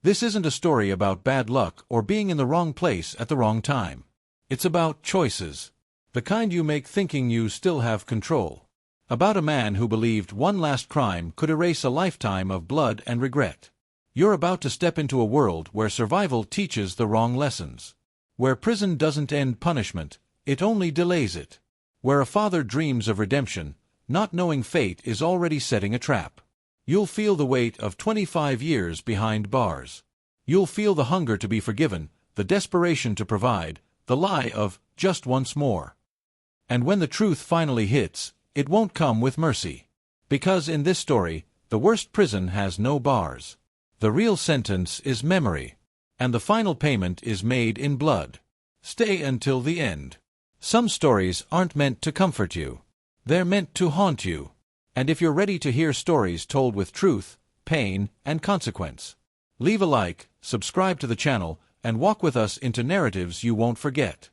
This isn't a story about bad luck or being in the wrong place at the wrong time. It's about choices. The kind you make thinking you still have control. About a man who believed one last crime could erase a lifetime of blood and regret. You're about to step into a world where survival teaches the wrong lessons. Where prison doesn't end punishment, it only delays it. Where a father dreams of redemption, not knowing fate is already setting a trap. You'll feel the weight of 25 years behind bars. You'll feel the hunger to be forgiven, the desperation to provide, the lie of just once more. And when the truth finally hits, it won't come with mercy. Because in this story, the worst prison has no bars. The real sentence is memory. And the final payment is made in blood. Stay until the end. Some stories aren't meant to comfort you. They're meant to haunt you. And if you're ready to hear stories told with truth, pain, and consequence, leave a like, subscribe to the channel, and walk with us into narratives you won't forget.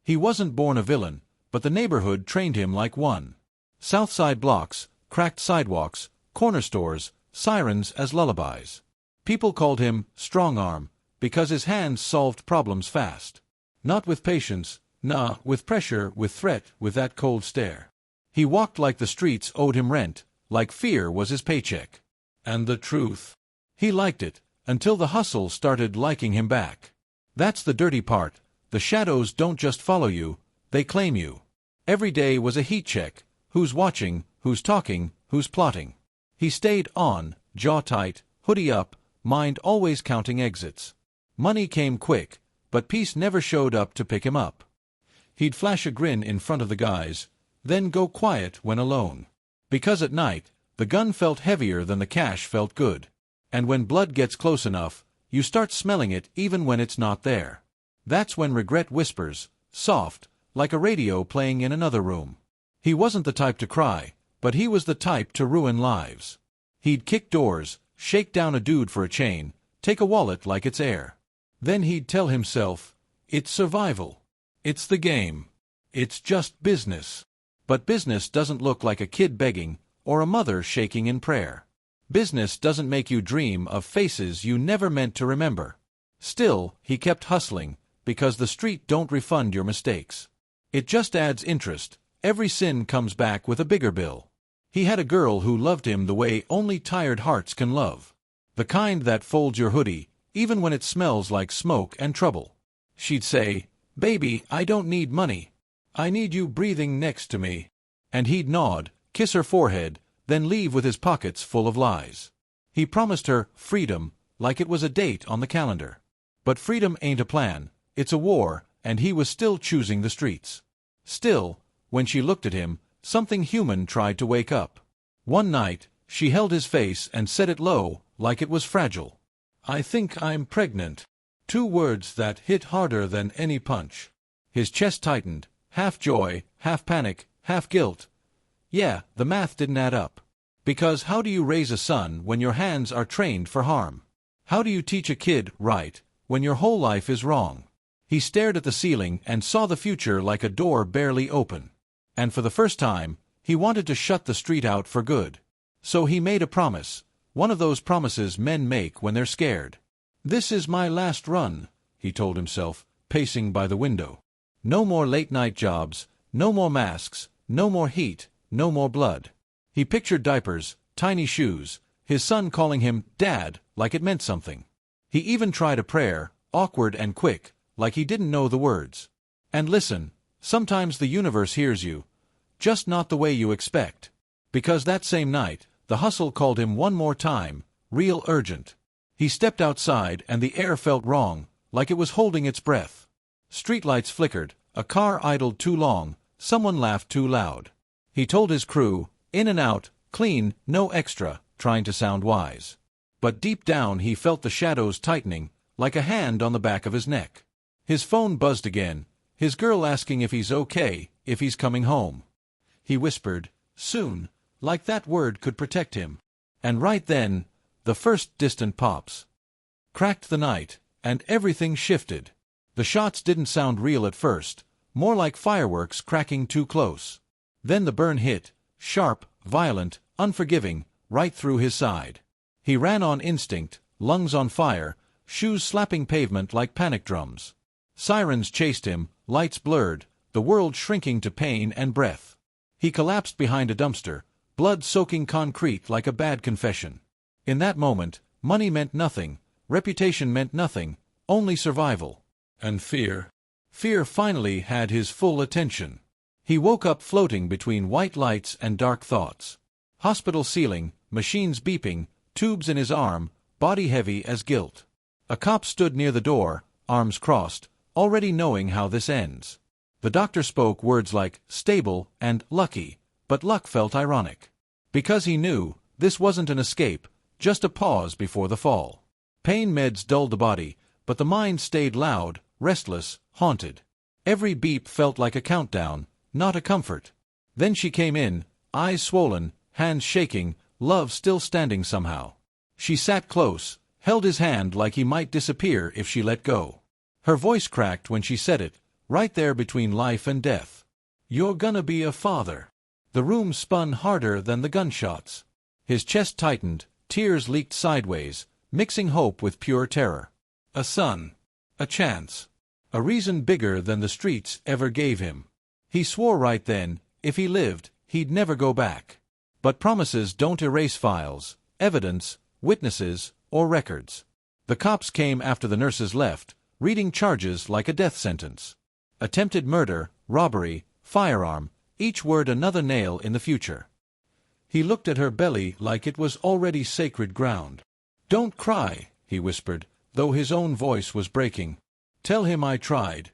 He wasn't born a villain, but the neighborhood trained him like one. Southside blocks, cracked sidewalks, corner stores, sirens as lullabies. People called him Strong Arm because his hands solved problems fast. Not with patience, nah, with pressure, with threat, with that cold stare. He walked like the streets owed him rent, like fear was his paycheck. And the truth? He liked it, until the hustle started liking him back. That's the dirty part. The shadows don't just follow you, they claim you. Every day was a heat check. Who's watching, who's talking, who's plotting. He stayed on, jaw tight, hoodie up, mind always counting exits. Money came quick, but peace never showed up to pick him up. He'd flash a grin in front of the guys, then go quiet when alone. Because at night, the gun felt heavier than the cash felt good. And when blood gets close enough, you start smelling it even when it's not there. That's when regret whispers, soft, like a radio playing in another room. He wasn't the type to cry, but he was the type to ruin lives. He'd kick doors, shake down a dude for a chain, take a wallet like it's air. Then he'd tell himself, it's survival. It's the game. It's just business. But business doesn't look like a kid begging, or a mother shaking in prayer. Business doesn't make you dream of faces you never meant to remember. Still, he kept hustling, because the street don't refund your mistakes. It just adds interest. Every sin comes back with a bigger bill. He had a girl who loved him the way only tired hearts can love. The kind that folds your hoodie, even when it smells like smoke and trouble. She'd say, "Baby, I don't need money. I need you breathing next to me." And he'd nod, kiss her forehead, then leave with his pockets full of lies. He promised her freedom, like it was a date on the calendar. But freedom ain't a plan, it's a war, and he was still choosing the streets. Still, when she looked at him, something human tried to wake up. One night, she held his face and said it low, like it was fragile. "I think I'm pregnant." 2 words that hit harder than any punch. His chest tightened, half joy, half panic, half guilt. Yeah, the math didn't add up. Because how do you raise a son when your hands are trained for harm? How do you teach a kid right when your whole life is wrong? He stared at the ceiling and saw the future like a door barely open. And for the first time, he wanted to shut the street out for good. So he made a promise, one of those promises men make when they're scared. "This is my last run," he told himself, pacing by the window. No more late-night jobs, no more masks, no more heat, no more blood. He pictured diapers, tiny shoes, his son calling him Dad like it meant something. He even tried a prayer, awkward and quick, like he didn't know the words. And listen, sometimes the universe hears you, just not the way you expect. Because that same night, the hustle called him one more time, real urgent. He stepped outside and the air felt wrong, like it was holding its breath. Streetlights flickered, a car idled too long, someone laughed too loud. He told his crew, in and out, clean, no extra, trying to sound wise. But deep down he felt the shadows tightening, like a hand on the back of his neck. His phone buzzed again, his girl asking if he's okay, if he's coming home. He whispered, "Soon," like that word could protect him. And right then, the first distant pops cracked the night, and everything shifted. The shots didn't sound real at first, more like fireworks cracking too close. Then the burn hit, sharp, violent, unforgiving, right through his side. He ran on instinct, lungs on fire, shoes slapping pavement like panic drums. Sirens chased him, lights blurred, the world shrinking to pain and breath. He collapsed behind a dumpster, blood soaking concrete like a bad confession. In that moment, money meant nothing, reputation meant nothing, only survival. And fear. Fear finally had his full attention. He woke up floating between white lights and dark thoughts. Hospital ceiling, machines beeping, tubes in his arm, body heavy as guilt. A cop stood near the door, arms crossed, already knowing how this ends. The doctor spoke words like stable and lucky, but luck felt ironic. Because he knew, this wasn't an escape, just a pause before the fall. Pain meds dulled the body, but the mind stayed loud, restless, haunted. Every beep felt like a countdown, not a comfort. Then she came in, eyes swollen, hands shaking, love still standing somehow. She sat close, held his hand like he might disappear if she let go. Her voice cracked when she said it, right there between life and death. "You're gonna be a father." The room spun harder than the gunshots. His chest tightened, tears leaked sideways, mixing hope with pure terror. A son. A chance. A reason bigger than the streets ever gave him. He swore right then, if he lived, he'd never go back. But promises don't erase files, evidence, witnesses, or records. The cops came after the nurses left, reading charges like a death sentence. Attempted murder, robbery, firearm, each word another nail in the future. He looked at her belly like it was already sacred ground. "Don't cry," he whispered, though his own voice was breaking. "Tell him I tried.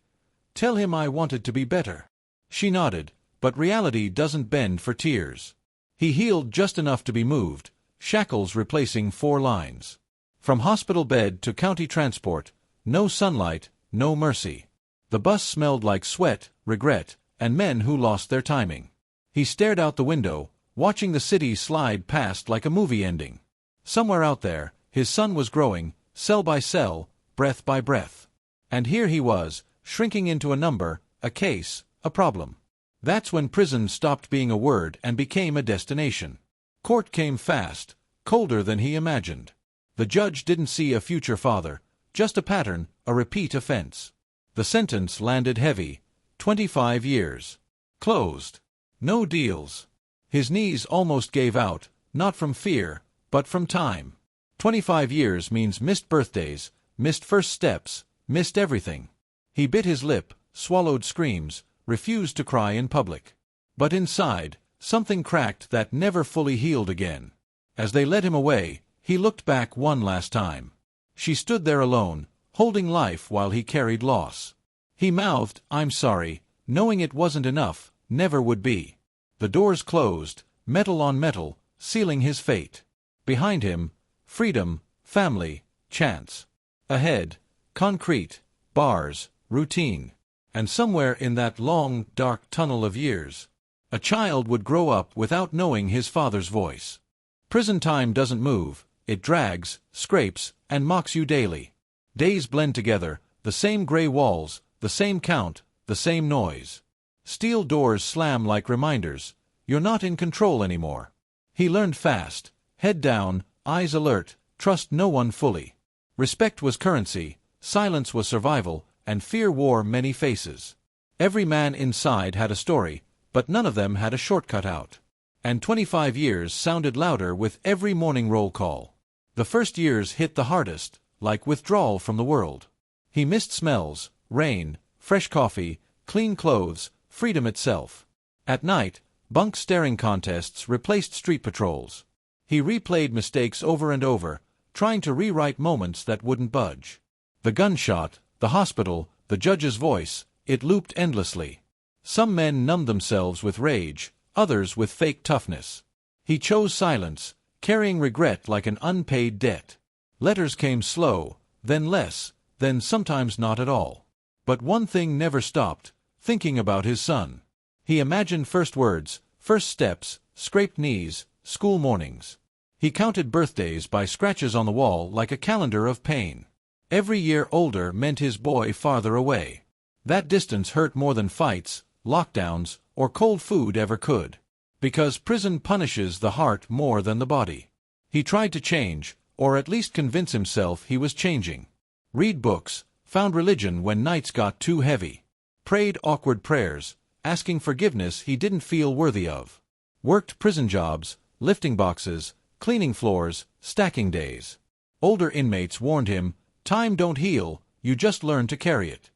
Tell him I wanted to be better." She nodded, but reality doesn't bend for tears. He healed just enough to be moved, shackles replacing 4 lines. From hospital bed to county transport, no sunlight, no mercy. The bus smelled like sweat, regret, and men who lost their timing. He stared out the window, watching the city slide past like a movie ending. Somewhere out there, his son was growing, cell by cell, breath by breath. And here he was, shrinking into a number, a case, a problem. That's when prison stopped being a word and became a destination. Court came fast, colder than he imagined. The judge didn't see a future father, just a pattern, a repeat offense. The sentence landed heavy, 25 years. Closed. No deals. His knees almost gave out, not from fear, but from time. 25 years means missed birthdays, missed first steps, missed everything. He bit his lip, swallowed screams, refused to cry in public. But inside, something cracked that never fully healed again. As they led him away, he looked back one last time. She stood there alone, holding life while he carried loss. He mouthed, "I'm sorry," knowing it wasn't enough, never would be. The doors closed, metal on metal, sealing his fate. Behind him, freedom, family, chance. Ahead, concrete, bars, routine. And somewhere in that long, dark tunnel of years, a child would grow up without knowing his father's voice. Prison time doesn't move, it drags, scrapes, and mocks you daily. Days blend together, the same gray walls, the same count, the same noise. Steel doors slam like reminders, you're not in control anymore. He learned fast, head down, eyes alert, trust no one fully. Respect was currency, silence was survival, and fear wore many faces. Every man inside had a story, but none of them had a shortcut out. And 25 years sounded louder with every morning roll call. The first years hit the hardest, like withdrawal from the world. He missed smells, rain, fresh coffee, clean clothes, freedom itself. At night, bunk staring contests replaced street patrols. He replayed mistakes over and over, trying to rewrite moments that wouldn't budge. The gunshot, the hospital, the judge's voice, it looped endlessly. Some men numbed themselves with rage, others with fake toughness. He chose silence, carrying regret like an unpaid debt. Letters came slow, then less, then sometimes not at all. But one thing never stopped, thinking about his son. He imagined first words, first steps, scraped knees, school mornings. He counted birthdays by scratches on the wall like a calendar of pain. Every year older meant his boy farther away. That distance hurt more than fights, lockdowns, or cold food ever could. Because prison punishes the heart more than the body. He tried to change, or at least convince himself he was changing. Read books, found religion when nights got too heavy. Prayed awkward prayers, asking forgiveness he didn't feel worthy of. Worked prison jobs, lifting boxes, cleaning floors, stacking days. Older inmates warned him, "Time don't heal, you just learn to carry it."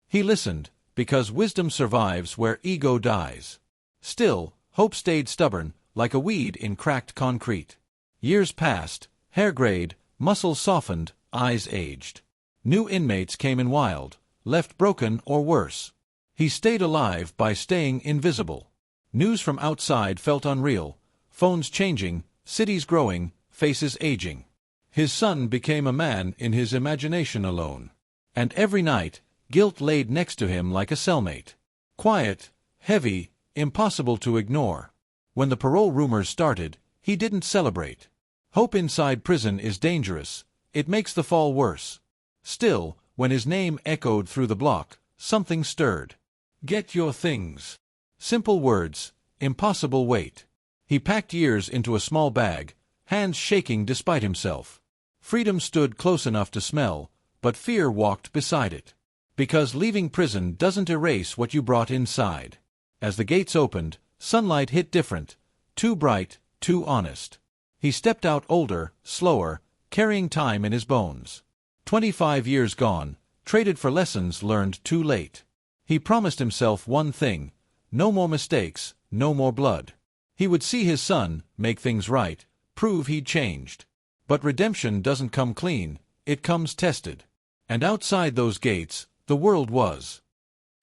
He listened, because wisdom survives where ego dies. Still, hope stayed stubborn, like a weed in cracked concrete. Years passed, hair grayed, muscles softened, eyes aged. New inmates came in wild, left broken or worse. He stayed alive by staying invisible. News from outside felt unreal, phones changing, cities growing, faces aging. His son became a man in his imagination alone. And every night, guilt laid next to him like a cellmate. Quiet, heavy, impossible to ignore. When the parole rumors started, he didn't celebrate. Hope inside prison is dangerous, it makes the fall worse. Still, when his name echoed through the block, something stirred. Get your things. Simple words, impossible weight. He packed years into a small bag, hands shaking despite himself. Freedom stood close enough to smell, but fear walked beside it. Because leaving prison doesn't erase what you brought inside. As the gates opened, sunlight hit different, too bright, too honest. He stepped out older, slower, carrying time in his bones. 25 years gone, traded for lessons learned too late. He promised himself one thing: no more mistakes, no more blood. He would see his son, make things right, prove he'd changed. But redemption doesn't come clean, it comes tested. And outside those gates, the world was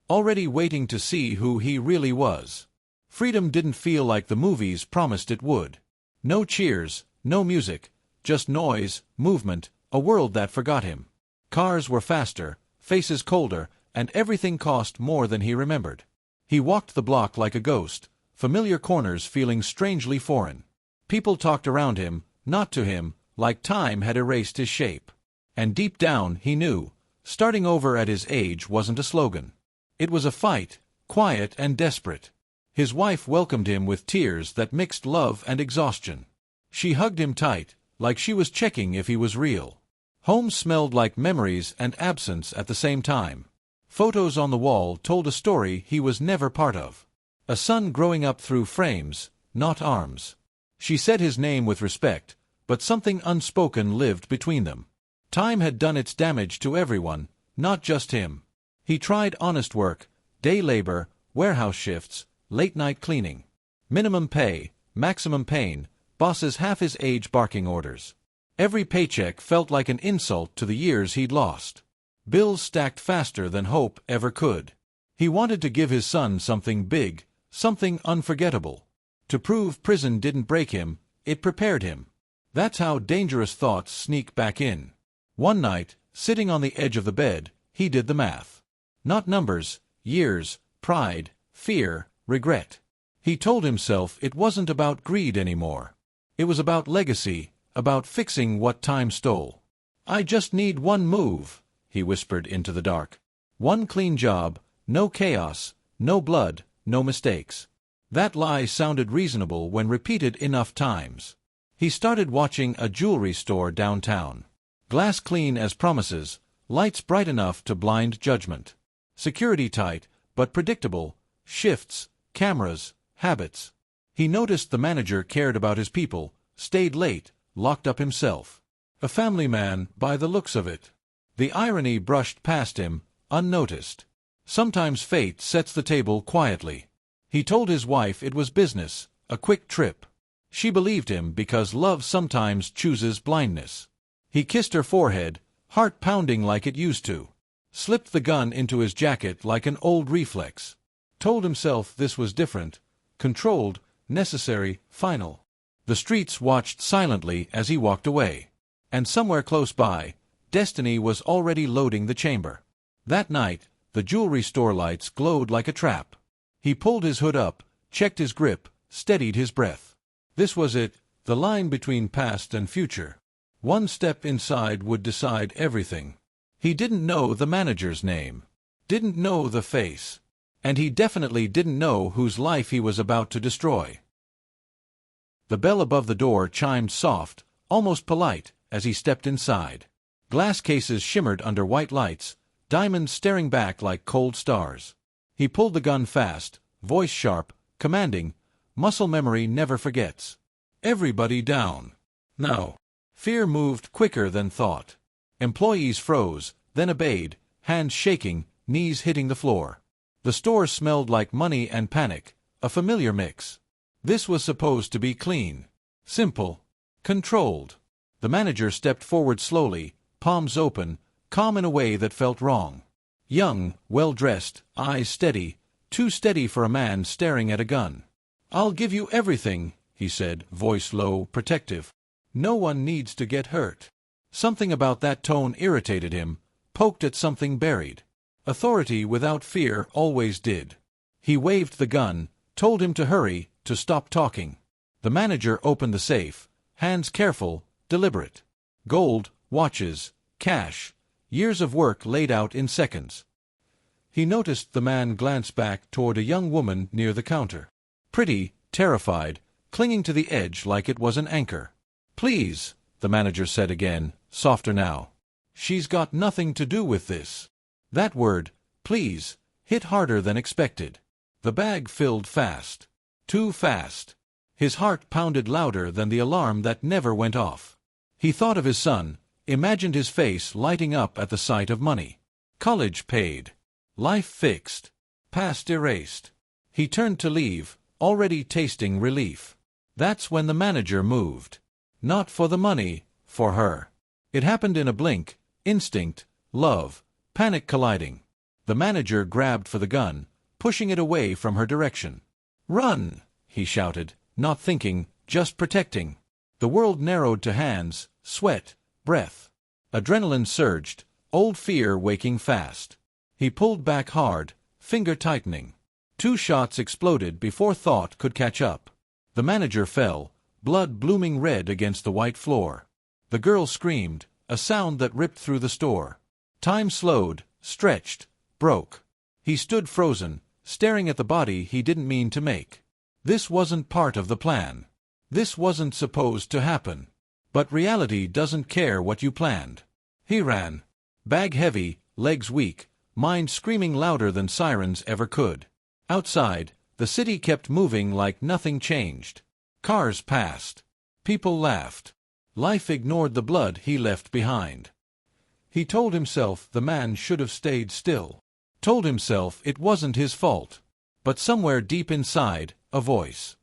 already waiting to see who he really was. Freedom didn't feel like the movies promised it would. No cheers, no music, just noise, movement, a world that forgot him. Cars were faster, faces colder, and everything cost more than he remembered. He walked the block like a ghost, familiar corners feeling strangely foreign. People talked around him, not to him, like time had erased his shape. And deep down, he knew, starting over at his age wasn't a slogan. It was a fight, quiet and desperate. His wife welcomed him with tears that mixed love and exhaustion. She hugged him tight, like she was checking if he was real. Home smelled like memories and absence at the same time. Photos on the wall told a story he was never part of. A son growing up through frames, not arms. She said his name with respect, but something unspoken lived between them. Time had done its damage to everyone, not just him. He tried honest work, day labor, warehouse shifts, late-night cleaning. Minimum pay, maximum pain, bosses half his age barking orders. Every paycheck felt like an insult to the years he'd lost. Bills stacked faster than hope ever could. He wanted to give his son something big, something unforgettable. To prove prison didn't break him, it prepared him. That's how dangerous thoughts sneak back in. One night, sitting on the edge of the bed, he did the math. Not numbers, years, pride, fear, regret. He told himself it wasn't about greed anymore. It was about legacy, about fixing what time stole. "I just need one move," he whispered into the dark. "One clean job, no chaos, no blood, no mistakes." That lie sounded reasonable when repeated enough times. He started watching a jewelry store downtown. Glass clean as promises, lights bright enough to blind judgment. Security tight, but predictable, shifts, cameras, habits. He noticed the manager cared about his people, stayed late, locked up himself. A family man, by the looks of it. The irony brushed past him, unnoticed. Sometimes fate sets the table quietly. He told his wife it was business, a quick trip. She believed him because love sometimes chooses blindness. He kissed her forehead, heart pounding like it used to. Slipped the gun into his jacket like an old reflex. Told himself this was different, controlled, necessary, final. The streets watched silently as he walked away. And somewhere close by, destiny was already loading the chamber. That night, the jewelry store lights glowed like a trap. He pulled his hood up, checked his grip, steadied his breath. This was it, the line between past and future. One step inside would decide everything. He didn't know the manager's name. Didn't know the face. And he definitely didn't know whose life he was about to destroy. The bell above the door chimed soft, almost polite, as he stepped inside. Glass cases shimmered under white lights, diamonds staring back like cold stars. He pulled the gun fast, voice sharp, commanding. Muscle memory never forgets. Everybody down. Now. Fear moved quicker than thought. Employees froze, then obeyed, hands shaking, knees hitting the floor. The store smelled like money and panic, a familiar mix. This was supposed to be clean, simple, controlled. The manager stepped forward slowly, palms open, calm in a way that felt wrong. Young, well-dressed, eyes steady, too steady for a man staring at a gun. "I'll give you everything," he said, voice low, protective. "No one needs to get hurt." Something about that tone irritated him, poked at something buried. Authority without fear always did. He waved the gun, told him to hurry, to stop talking. The manager opened the safe, hands careful, deliberate. Gold, watches, cash, years of work laid out in seconds. He noticed the man glance back toward a young woman near the counter. Pretty, terrified, clinging to the edge like it was an anchor. "Please," the manager said again, softer now. "She's got nothing to do with this." That word, please, hit harder than expected. The bag filled fast. Too fast. His heart pounded louder than the alarm that never went off. He thought of his son, imagined his face lighting up at the sight of money. College paid. Life fixed. Past erased. He turned to leave, already tasting relief. That's when the manager moved. Not for the money, for her. It happened in a blink, instinct, love, panic colliding. The manager grabbed for the gun, pushing it away from her direction. "Run!" he shouted, not thinking, just protecting. The world narrowed to hands, sweat, breath. Adrenaline surged, old fear waking fast. He pulled back hard, finger tightening. 2 shots exploded before thought could catch up. The manager fell, blood blooming red against the white floor. The girl screamed, a sound that ripped through the store. Time slowed, stretched, broke. He stood frozen, staring at the body he didn't mean to make. This wasn't part of the plan. This wasn't supposed to happen. But reality doesn't care what you planned. He ran. Bag heavy, legs weak, mind screaming louder than sirens ever could. Outside, the city kept moving like nothing changed. Cars passed. People laughed. Life ignored the blood he left behind. He told himself the man should have stayed still. Told himself it wasn't his fault. But somewhere deep inside, a voice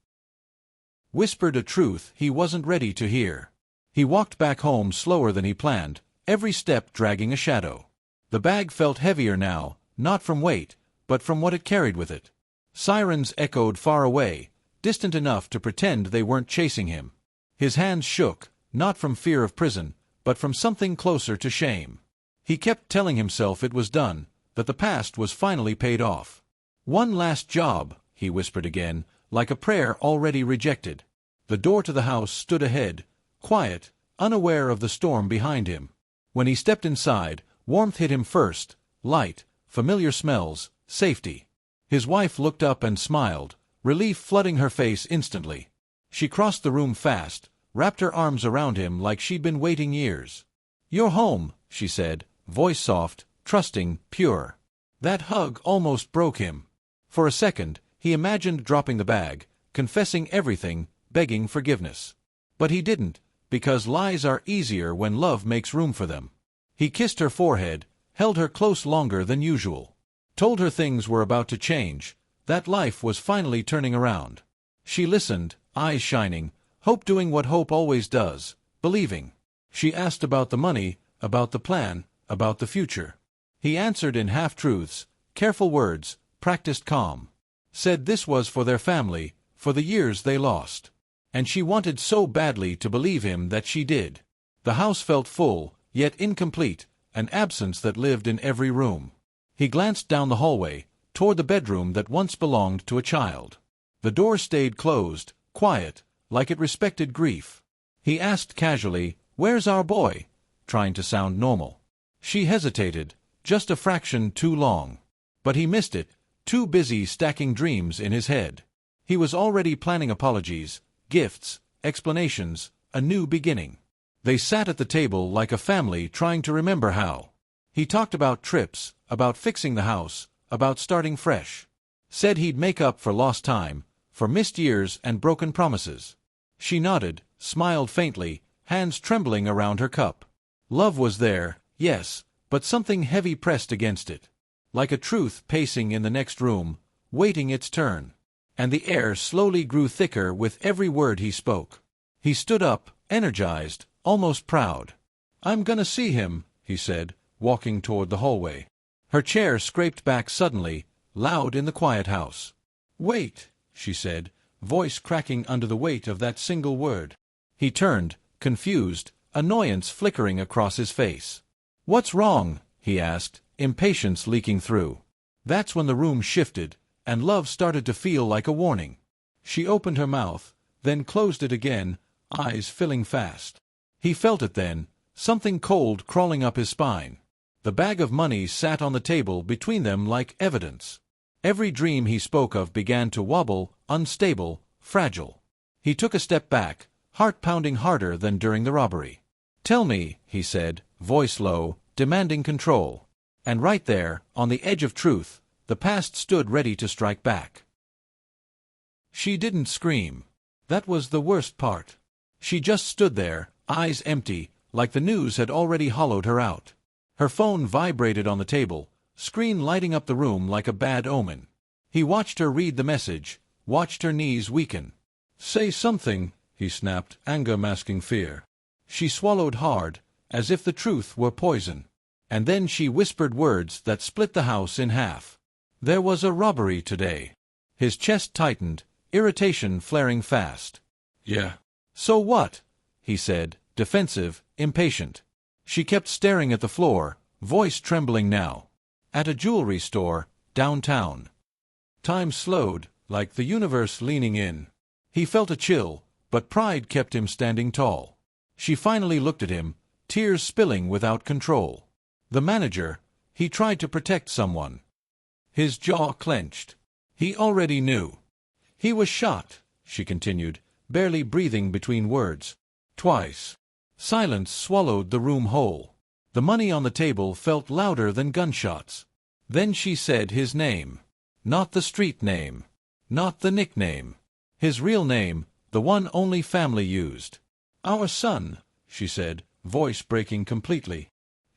whispered a truth he wasn't ready to hear. He walked back home slower than he planned, every step dragging a shadow. The bag felt heavier now, not from weight, but from what it carried with it. Sirens echoed far away, distant enough to pretend they weren't chasing him. His hands shook, not from fear of prison, but from something closer to shame. He kept telling himself it was done, that the past was finally paid off. "One last job," he whispered again, like a prayer already rejected. The door to the house stood ahead, quiet, unaware of the storm behind him. When he stepped inside, warmth hit him first, light, familiar smells, safety. His wife looked up and smiled, relief flooding her face instantly. She crossed the room fast, wrapped her arms around him like she'd been waiting years. "You're home," she said, voice soft, trusting, pure. That hug almost broke him. For a second, he imagined dropping the bag, confessing everything, begging forgiveness. But he didn't, because lies are easier when love makes room for them. He kissed her forehead, held her close longer than usual. Told her things were about to change, that life was finally turning around. She listened, eyes shining, hope doing what hope always does, believing. She asked about the money, about the plan, about the future. He answered in half-truths, careful words, practiced calm. Said this was for their family, for the years they lost. And she wanted so badly to believe him that she did. The house felt full, yet incomplete, an absence that lived in every room. He glanced down the hallway, toward the bedroom that once belonged to a child. The door stayed closed, quiet, like it respected grief. He asked casually, "Where's our boy?" trying to sound normal. She hesitated, just a fraction too long. But he missed it, too busy stacking dreams in his head. He was already planning apologies, gifts, explanations, a new beginning. They sat at the table like a family trying to remember how. He talked about trips, about fixing the house, about starting fresh. Said he'd make up for lost time, for missed years and broken promises. She nodded, smiled faintly, hands trembling around her cup. Love was there, yes, but something heavy pressed against it. Like a truth pacing in the next room, waiting its turn. And the air slowly grew thicker with every word he spoke. He stood up, energized, almost proud. "I'm gonna see him," he said, walking toward the hallway. Her chair scraped back suddenly, loud in the quiet house. "Wait," she said, voice cracking under the weight of that single word. He turned, confused, annoyance flickering across his face. "What's wrong?" he asked, impatience leaking through. That's when the room shifted, and love started to feel like a warning. She opened her mouth, then closed it again, eyes filling fast. He felt it then, something cold crawling up his spine. The bag of money sat on the table between them like evidence. Every dream he spoke of began to wobble, unstable, fragile. He took a step back, heart pounding harder than during the robbery. "Tell me," he said, voice low, demanding control. And right there, on the edge of truth, the past stood ready to strike back. She didn't scream. That was the worst part. She just stood there, eyes empty, like the news had already hollowed her out. Her phone vibrated on the table, screen lighting up the room like a bad omen. He watched her read the message, watched her knees weaken. "Say something," he snapped, anger masking fear. She swallowed hard, as if the truth were poison. And then she whispered words that split the house in half. "There was a robbery today." His chest tightened, irritation flaring fast. "Yeah. So what?" he said, defensive, impatient. She kept staring at the floor, voice trembling now. "At a jewelry store, downtown." Time slowed, like the universe leaning in. He felt a chill, but pride kept him standing tall. She finally looked at him, tears spilling without control. The manager, he tried to protect someone. His jaw clenched. He already knew. "He was shot," she continued, barely breathing between words. "Twice." Silence swallowed the room whole. The money on the table felt louder than gunshots. Then she said his name. Not the street name. Not the nickname. His real name, the one only family used. "Our son," she said, voice breaking completely.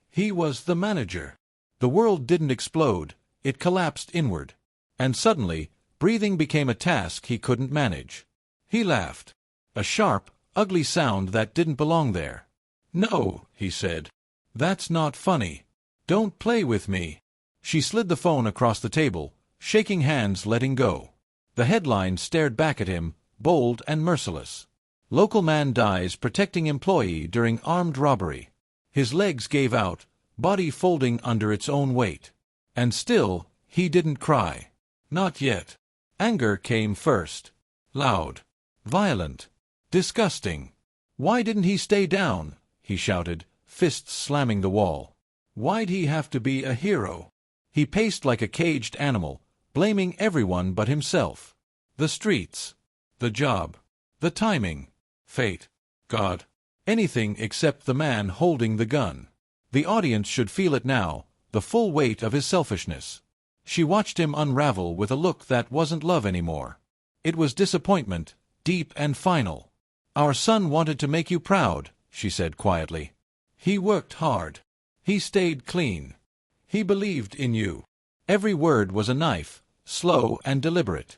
He was the manager. The world didn't explode, it collapsed inward. And suddenly, breathing became a task he couldn't manage. He laughed. A sharp, ugly sound that didn't belong there. "No," he said. "That's not funny. Don't play with me." She slid the phone across the table, shaking hands letting go. The headline stared back at him, bold and merciless. "Local man dies protecting employee during armed robbery." His legs gave out, body folding under its own weight. And still, he didn't cry. Not yet. Anger came first. Loud. Violent. Disgusting. Why didn't he stay down? He shouted, fists slamming the wall. Why'd he have to be a hero? He paced like a caged animal, blaming everyone but himself. The streets. The job. The timing. Fate. God. Anything except the man holding the gun. The audience should feel it now, the full weight of his selfishness. She watched him unravel with a look that wasn't love anymore. It was disappointment, deep and final. "Our son wanted to make you proud," she said quietly. "He worked hard. He stayed clean. He believed in you." Every word was a knife, slow and deliberate.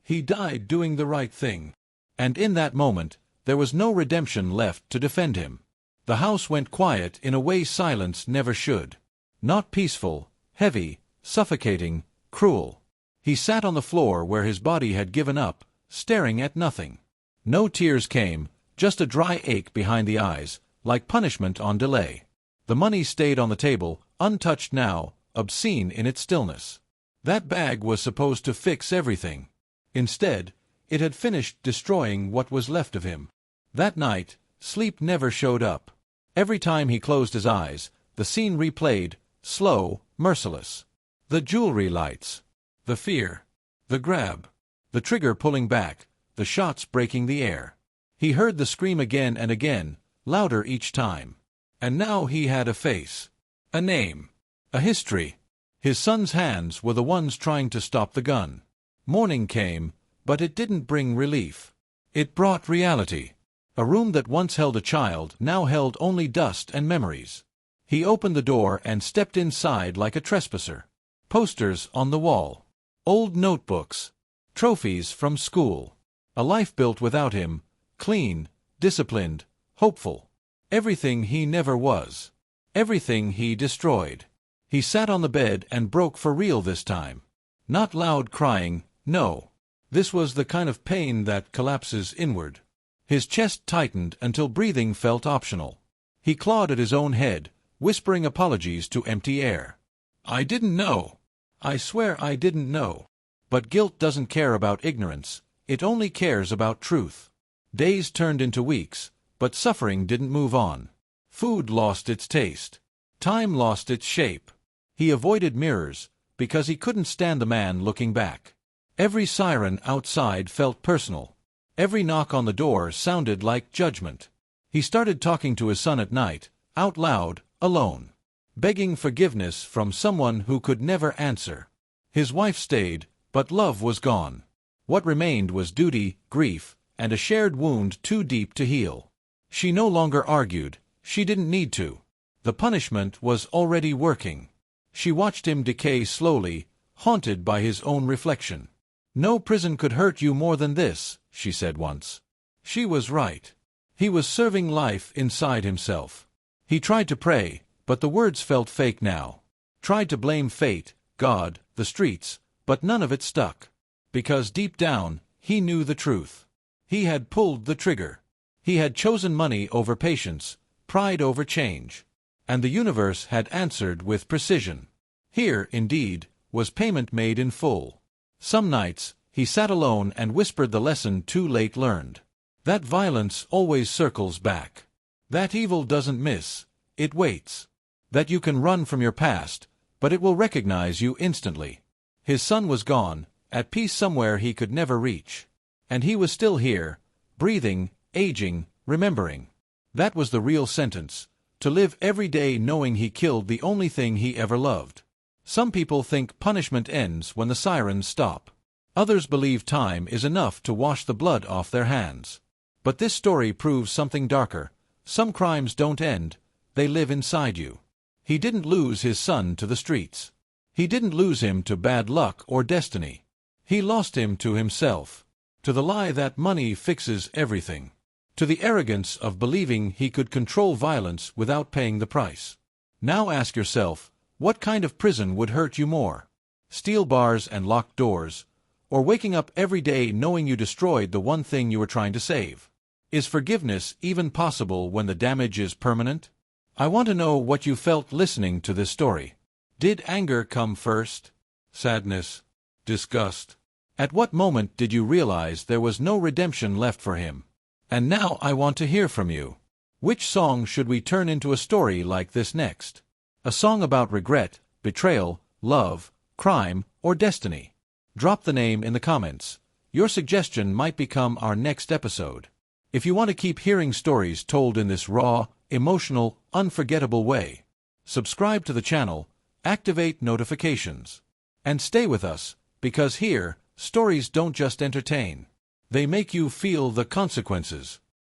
"He died doing the right thing." And in that moment, there was no redemption left to defend him. The house went quiet in a way silence never should. Not peaceful, heavy, suffocating, cruel. He sat on the floor where his body had given up, staring at nothing. No tears came, just a dry ache behind the eyes, like punishment on delay. The money stayed on the table, untouched now, obscene in its stillness. That bag was supposed to fix everything. Instead, it had finished destroying what was left of him. That night, sleep never showed up. Every time he closed his eyes, the scene replayed, slow, merciless. The jewelry lights. The fear. The grab. The trigger pulling back, the shots breaking the air. He heard the scream again and again, louder each time. And now he had a face, a name, a history. His son's hands were the ones trying to stop the gun. Morning came, but it didn't bring relief. It brought reality. A room that once held a child now held only dust and memories. He opened the door and stepped inside like a trespasser. Posters on the wall. Old notebooks. Trophies from school. A life built without him, clean, disciplined, hopeful. Everything he never was. Everything he destroyed. He sat on the bed and broke for real this time. Not loud crying, no. This was the kind of pain that collapses inward. His chest tightened until breathing felt optional. He clawed at his own head, whispering apologies to empty air. I didn't know. I swear I didn't know. But guilt doesn't care about ignorance. It only cares about truth. Days turned into weeks, but suffering didn't move on. Food lost its taste. Time lost its shape. He avoided mirrors, because he couldn't stand the man looking back. Every siren outside felt personal. Every knock on the door sounded like judgment. He started talking to his son at night, out loud, alone. Begging forgiveness from someone who could never answer. His wife stayed, but love was gone. What remained was duty, grief, and a shared wound too deep to heal. She no longer argued. She didn't need to. The punishment was already working. She watched him decay slowly, haunted by his own reflection. No prison could hurt you more than this, she said once. She was right. He was serving life inside himself. He tried to pray, but the words felt fake now. Tried to blame fate, God, the streets, but none of it stuck. Because deep down, he knew the truth. He had pulled the trigger. He had chosen money over patience, pride over change. And the universe had answered with precision. Here, indeed, was payment made in full. Some nights, he sat alone and whispered the lesson too late learned. That violence always circles back. That evil doesn't miss, it waits. That you can run from your past, but it will recognize you instantly. His son was gone, at peace somewhere he could never reach. And he was still here, breathing, aging, remembering. That was the real sentence. To live every day knowing he killed the only thing he ever loved. Some people think punishment ends when the sirens stop. Others believe time is enough to wash the blood off their hands. But this story proves something darker. Some crimes don't end, they live inside you. He didn't lose his son to the streets. He didn't lose him to bad luck or destiny. He lost him to himself. To the lie that money fixes everything. To the arrogance of believing he could control violence without paying the price. Now ask yourself, what kind of prison would hurt you more? Steel bars and locked doors, or waking up every day knowing you destroyed the one thing you were trying to save? Is forgiveness even possible when the damage is permanent? I want to know what you felt listening to this story. Did anger come first? Sadness? Disgust? At what moment did you realize there was no redemption left for him? And now I want to hear from you. Which song should we turn into a story like this next? A song about regret, betrayal, love, crime, or destiny? Drop the name in the comments. Your suggestion might become our next episode. If you want to keep hearing stories told in this raw, emotional, unforgettable way, subscribe to the channel, activate notifications, and stay with us, because here, stories don't just entertain. They make you feel the consequences.